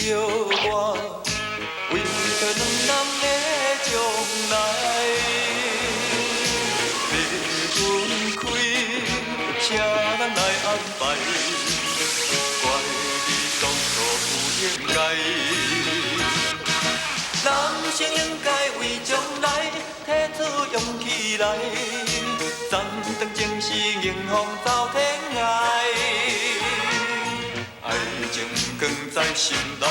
着我，为着两人的将来。要分开，请人来安排，怪你当初不应该。男生应该为将来提出勇气来，暂时情是迎风走天涯。爱情藏在心内，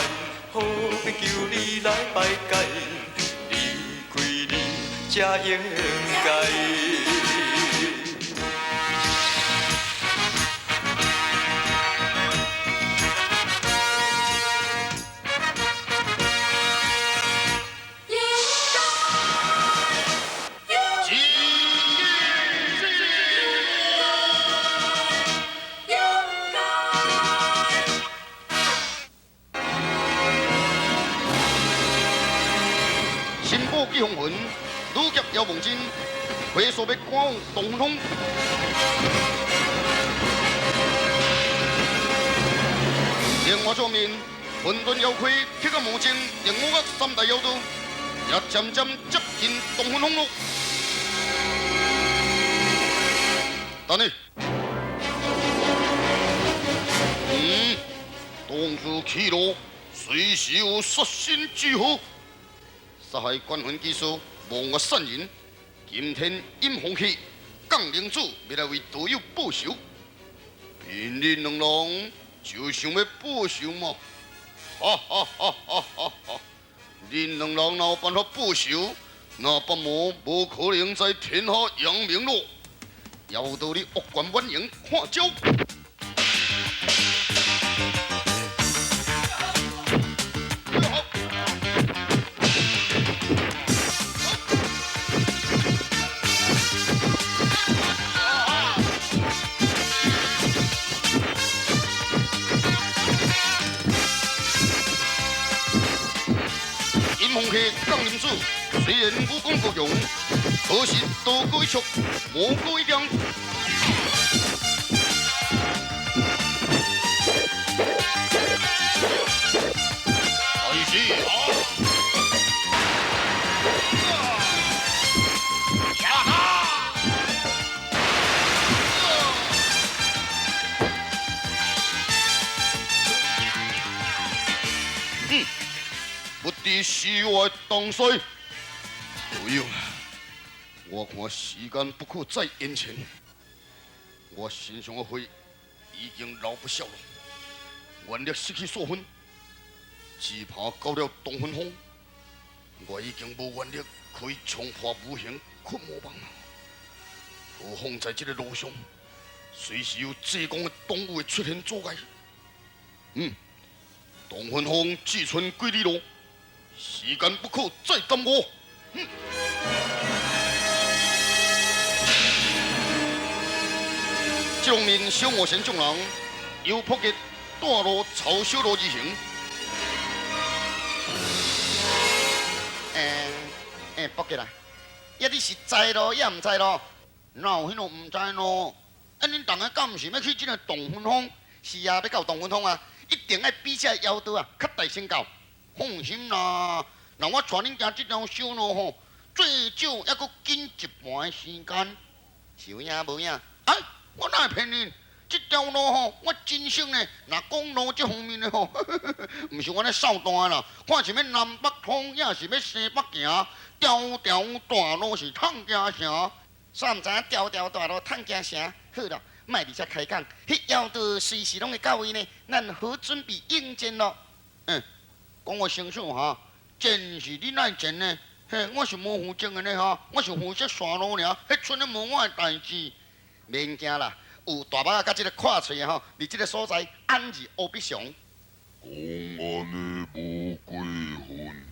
何必求你来排解？离开你才应该。李鸿文、女侠姚梦真，回所要赶往东风。另外上面，混沌妖魁、铁甲魔精、另五个三大妖都，也渐渐接近东风风路。等你，当初起路，随时有杀身之祸。杀害官魂之事，亡我善人。今天阴风气，降灵主要来为道友报仇。平日两人就想要报仇嘛，哈哈哈哈哈哈！恁两人哪有办法报仇？那不毛无可能在天下扬名咯。要到你恶贯满盈看招！阴风气降临主，虽然武功高强，可是道高一尺，魔高一丈。开始啊！呀哈！不敌世外东西。对了，我看时间不可再延前，我身上的火已经留不消了，原力失去所分，只怕到了东风风，我已经无原力可以冲破无形困魔网了。何况在这个路上，随时有济公的动物会出现阻碍。东风风只存几里路。时间不可再耽误。这两名小魔神众人由扑击大路朝小路而行。扑击啦！呀，你是知咯，也唔知咯？哪有迄种唔知咯？恁大家敢唔是要去这个东风风？是啊，要到东风风啊，一定要比这妖刀啊较大身高。放心啦，那我带恁行这条小路吼，最少还阁紧一半的时间。是有影无影？哎，我哪会骗恁？这条路吼，我真心呢，若公路这方面的吼，唔是我咧扫单啦。看是要南北通，也是要西北行，条条大路是通行城。煞唔知影条条大路通行城？好了，莫伫遮开讲，迄要道随时拢会到位呢，咱好准备应战咯。讲我清楚哈，真是你爱真呢？嘿，我是无负责的呢哈，我是负责线路尔，迄剩的无我的代志。免惊啦，有大马甲这个看喙的吼，伫这个所在安而无必详。讲安尼无过分，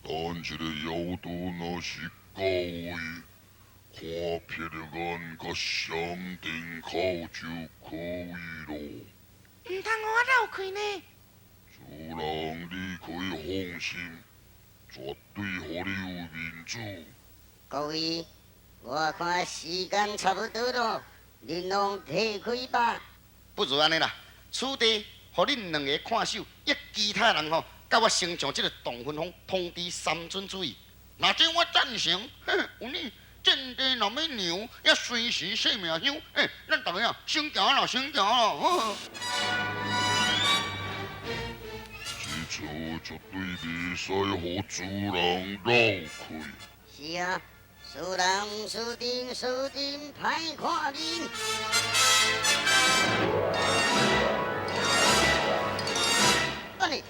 但这个妖道若是到位，看瞥着眼甲闪电口就可以咯。唔通我绕开呢？主人，你可以放心，绝对予你有面子。各位，我看时间差不多了，恁拢退开吧。不如安尼啦，此地予互恁两个看守，抑其他人吼，甲我先将这个洞分风通知三尊主义。那这我赞成，有你战地那么牛，要随时性命香。咱大家啊，先行啦，先行啦。这车绝对袂使互主人绕开。是啊，输人输阵歹看面。安尼，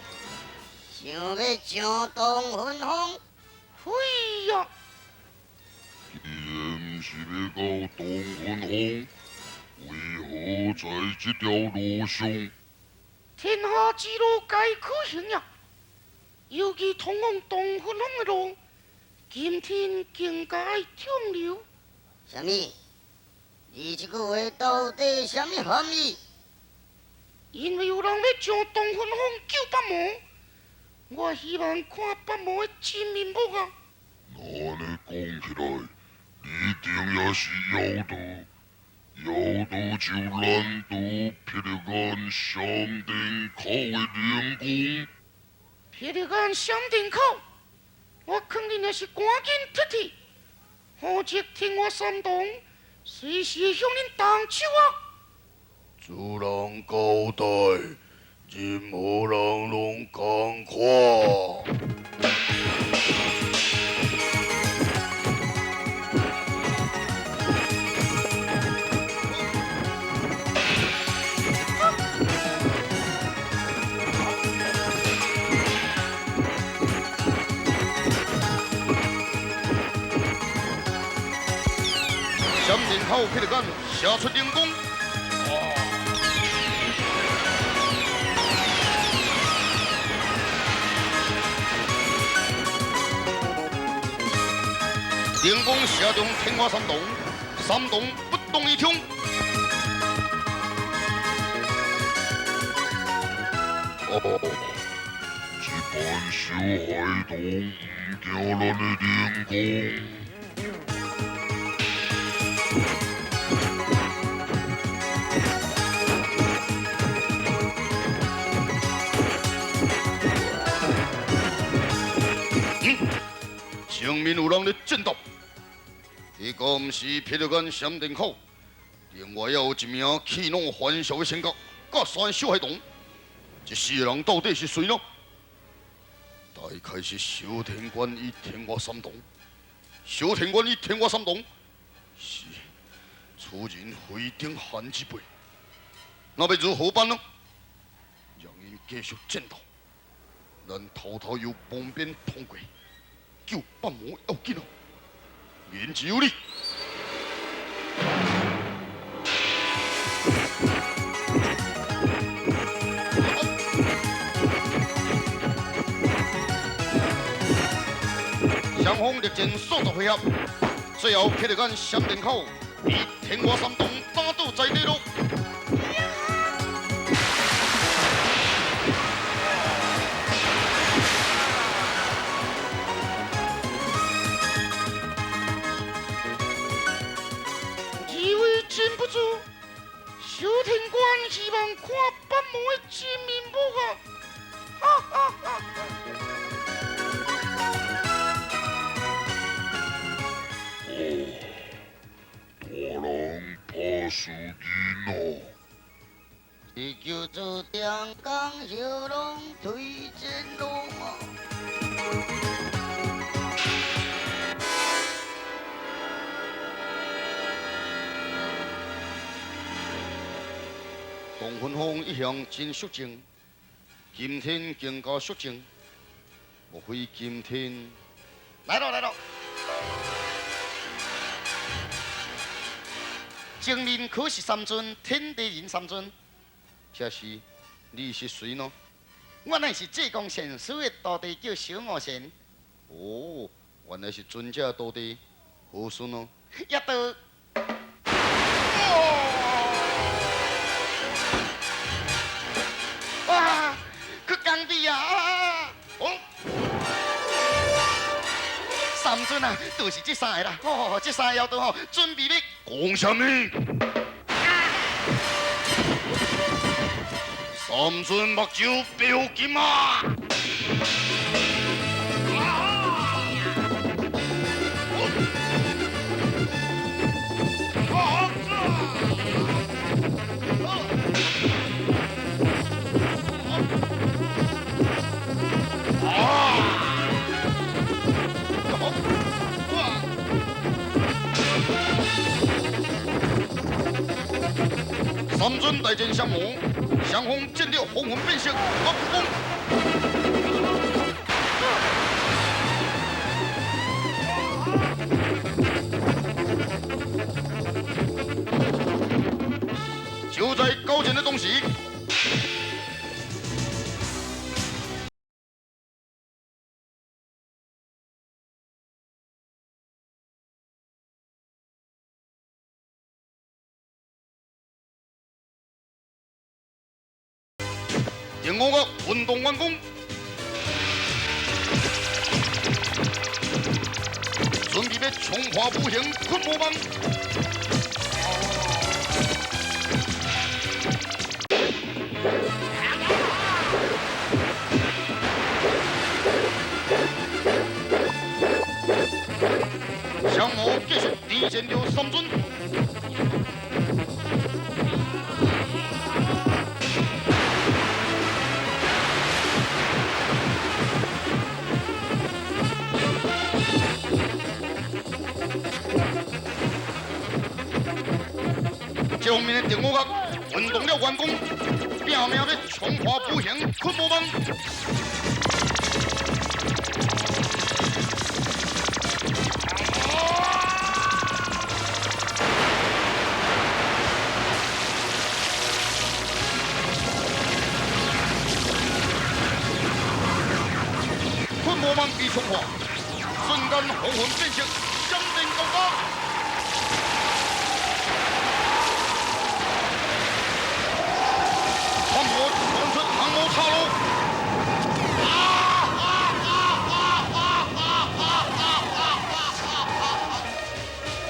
想要上东分风？嘿呀！既然毋是要到东分风，为何在这条路上？天下之路该可行呀，尤其通往东分风的路，今天更该停留。什么？你这句话到底什么含义？因为有人要将东分风救八魔，我希望看八魔的真面目啊！那安尼讲起来，你定也是妖道。妖道就难度霹雳眼闪电口的灵功。霹雳眼闪电口，我肯定也是赶紧脱体，否则听我三洞，随时向恁动手啊！主人交代，任何人拢共看。闪电口霹雳眼射出灵光。灵光射中天花三洞，三洞不动于衷。这般小孩童唔惊咱的灵功。前面有人咧战斗，这个毋是霹雳眼闪电口，另外还有一名气怒欢笑的仙角，甲三小孩童。这四个人到底是谁呢？大概是小天官与天外三洞，小天官与天外三洞是此人非定汉之辈，那要如何办呢？让因继续战斗，咱偷偷由旁边通过。救八魔要紧哦，言之有理。双方历经数十回合，最后霹雳眼闪电口以天外三洞打倒在地喽。禁不住，小天官希望看八魔的真面目啊！哈哈哈！大人怕死囡仔，地球注定江小龙推荐路啊！东分风一向真率性，今天更加率性。莫非今天来了来了？前面可是三尊天地人三尊，这是你是谁呢？我乃是济公先师的徒弟，叫小魔仙。哦，原来是尊者徒弟，何事呢？也都。哇！去工地啊！哦，三尊啊，就是这三个啦。哦，这三个妖道吼，准备要讲什么？三尊目睭标金啊！三尊大阵相魔，相逢见了红魂变色，恶风。就在高前的东西。电我个运动完工，准备要冲破五行困魔帮。相魔继续提前了三尊。这方面的电我角运动了完工，拼命要冲破五行困魔帮。困魔帮被冲破，瞬间红魂变色，相阵高高。穿出航魔岔路。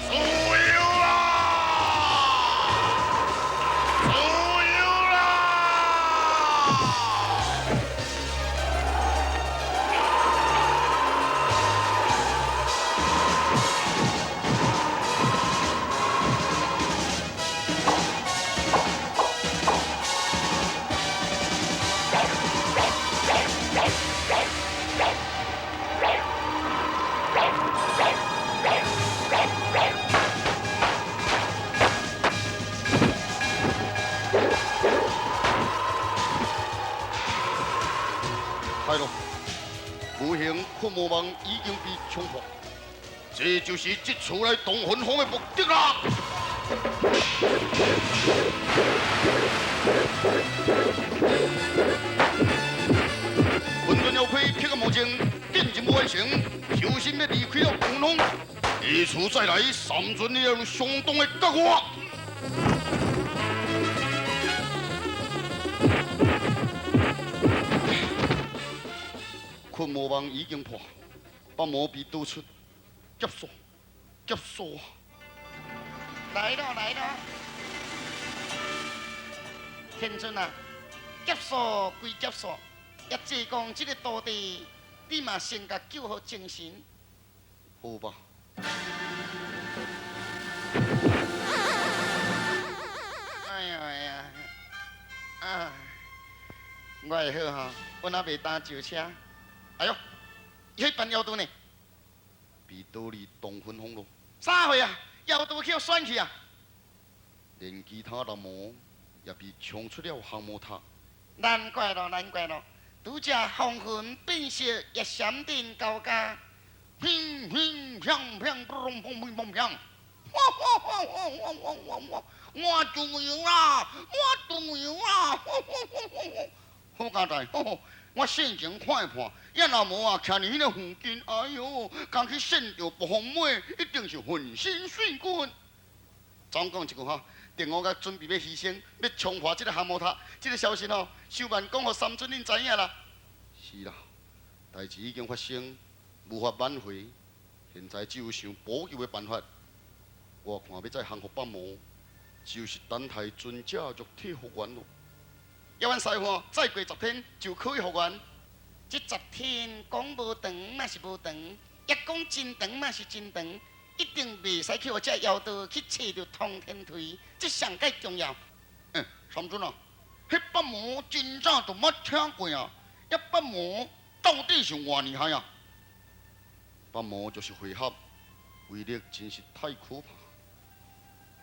自由啦！自由啦！係咯，無形困魔網已經被衝破，這就是這次來東魂巷的目的啦。混沌妖魁撇個無情，見盡無愛情，小心要離開了東魂巷，下次再來三尊你用相當的結果。困魔網已經破，把魔臂導出，急鎖，急鎖。來咯來咯，天尊啊，劫鎖歸劫鎖，也只講這個道地，你嘛先甲救好精神。好吧。哎呀哎呀，啊，我會好哈，我那袂當招車。哎呦，伊去辦妖道呢？被倒離東魂巷咯，啥會啊？妖道去選去啊？連其他人魔也被衝出了航魔塔。難怪咯，難怪咯，拄只紅魂變色也閃電高架，砰砰砰砰砰砰砰砰，我中油啦！我中油啦！好簡單，我先前看破，一那無啊，徛喺迄個附近，哎呦，剛去見到白鳳妹，一定是渾身水滾。總講一句哈，電我甲準備要犧牲，要衝破這個航母塔，這個消息吼，小萬講互三尊恁知影啦。是啦，代志已經發生，無法挽回，現在只有想補救的辦法。我看要再降服百魔，就是等待尊者肉體復原咯。要阮师傅再过10天就可以复原。这10天讲无长嘛是无长，也讲真长嘛是真长，一定袂使去互这妖道去找着通天锤，这上介重要。三尊啊，迄八魔真早就捌听过啊，迄八魔到底是偌厉害啊？八魔就是回合，威力真是太可怕。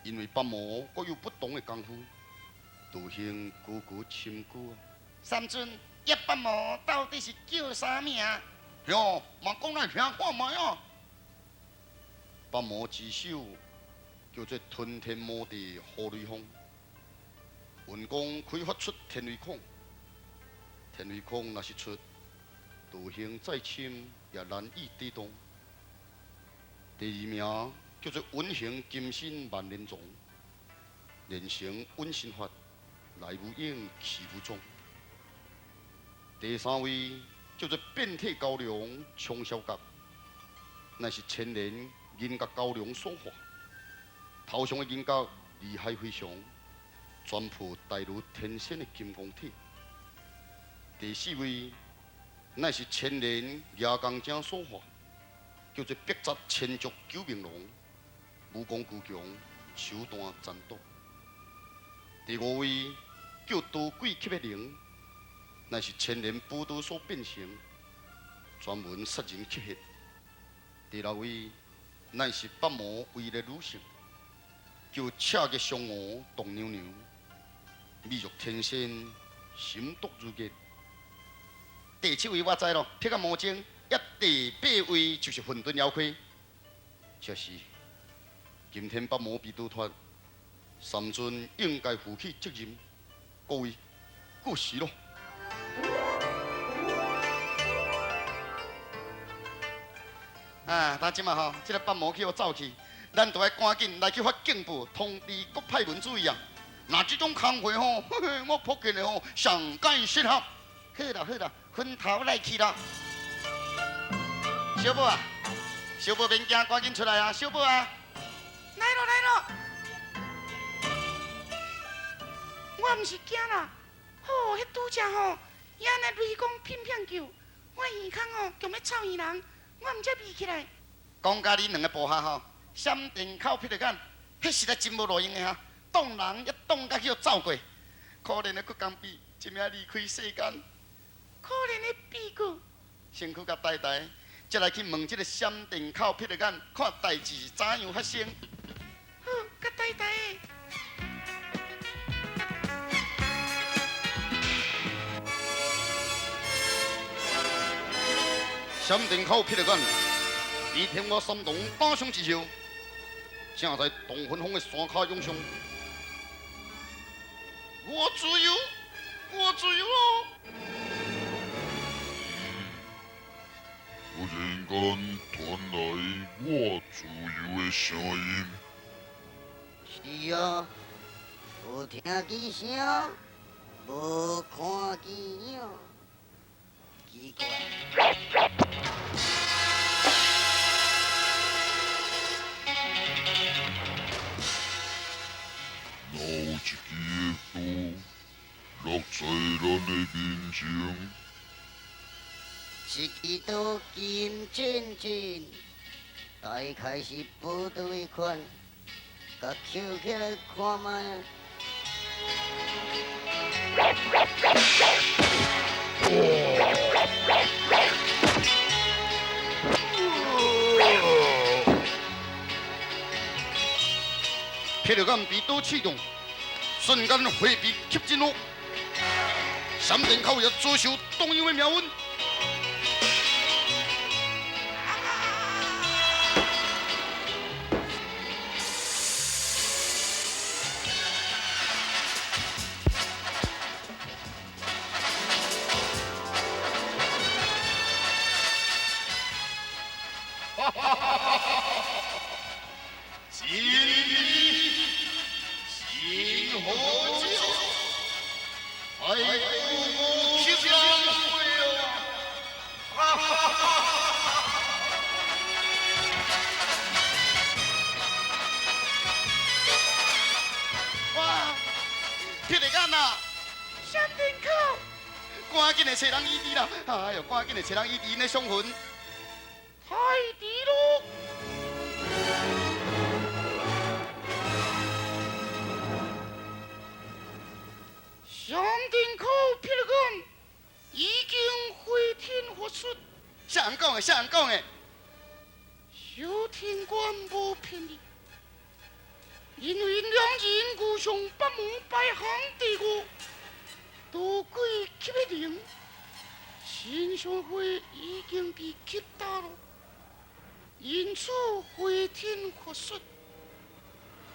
因为八魔各有不同的功夫，道行句句深句啊。三尊，叶八魔到底是叫啥名？哟，嘛讲来听看卖啊！八魔之首叫做吞天魔地火雷风。运功可以发出天雷孔，天雷孔若是出，道行再深也难以抵挡。第二名叫做运行金身万年桩，练成运心法，来无影去无踪。第三位叫做变体高粱冲霄甲，乃是千年银甲高粱所化，头上的银甲厉害非常。全部带入天仙的金刚体。第四位乃是千年牙钢精所化，叫做百杂千足九明龙，武功高强，手段残毒。第五位叫刀鬼吸的灵，乃是千年补刀所变成，专门杀人吸血。第六位乃是八魔威力女性，叫赤月双娥动娘娘。美若天仙，心毒如热。第七位我知咯，撇个魔精。第八位就是混沌妖魁，就是今天八魔被拄脱，三尊应该负起责任。各位，过时咯。咱即马吼，这个八魔去互走去，咱就要赶紧来去发警部通知各派文注意啊！那这种工会吼，我扑见的吼，上该适合。好啦好啦，分头来去啦。小宝啊，小宝免惊，赶紧出来啊！小宝啊，来咯来咯！我毋是惊啦，吼，迄拄则吼，伊安尼雷公乒乒叫，我耳孔吼强要吵伊人，我毋才闭起来。讲甲你两个部下吼，闪电口劈着眼，迄实在真无路用的哈。挡人一挡甲去走过，可怜的骨刚比一命离开世间。可怜的比哥，身躯甲呆呆，才来去问这个闪电口劈着眼，看代志是怎样发生。好，甲呆呆的。闪电口劈着眼，比天我三洞打上一招，正在东芬峰的山骹涌上。我自由，我自由咯！忽然间传来我自由的声音。是啊，有听见声，无看见影，奇怪。哪有一支的刀落在咱的面前？一支刀金真真，大概是部队款，甲捡起来看卖。劈着眼被刀刺中，瞬间回避吸进屋，闪电口也遭受同样的命运。哎，我赶紧来找人医治啦！哎呦，赶紧来找人医治因的伤痕。太低咯！上殿口撇了讲，已经回天乏术。啥人讲的？啥人讲的？小天官无骗你，因为两人互相把门摆行第五，都鬼吸的灵，新上会已经被吸打了，因此回天乏术。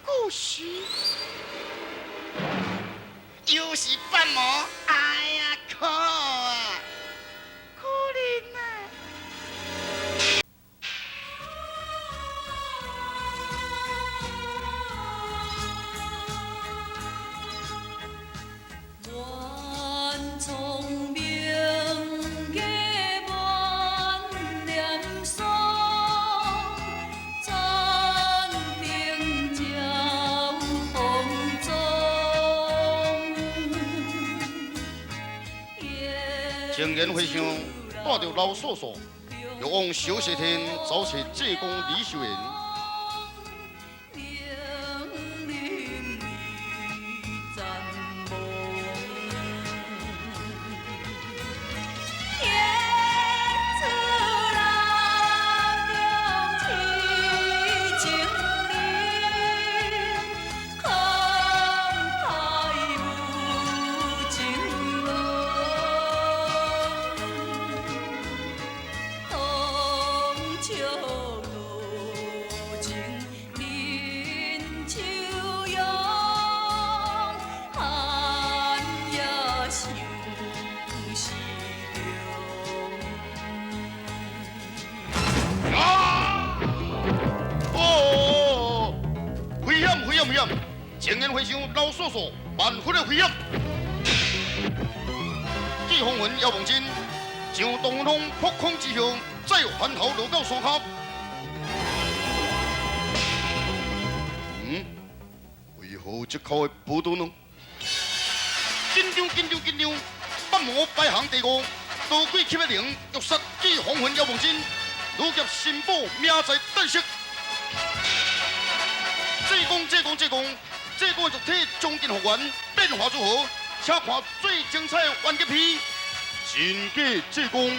故事又是半魔，哎呀，可啊！可怜啊！愿聪明月满念诵，暂定照红中。情缘回乡，带着老嫂嫂，又往小西天找找济公李秀莲。情缘回乡，老嫂嫂，万分的危险。季风云要梦真，上东风扑空之后，再翻头落到山下。为何这口的波动呢？紧张！八魔摆行第五，刀鬼吸的灵，欲杀季风云要梦真，如劫新宝命在旦夕。济公！这个肉体将近复原，变化如何？且看最精彩的完结篇，真假济公。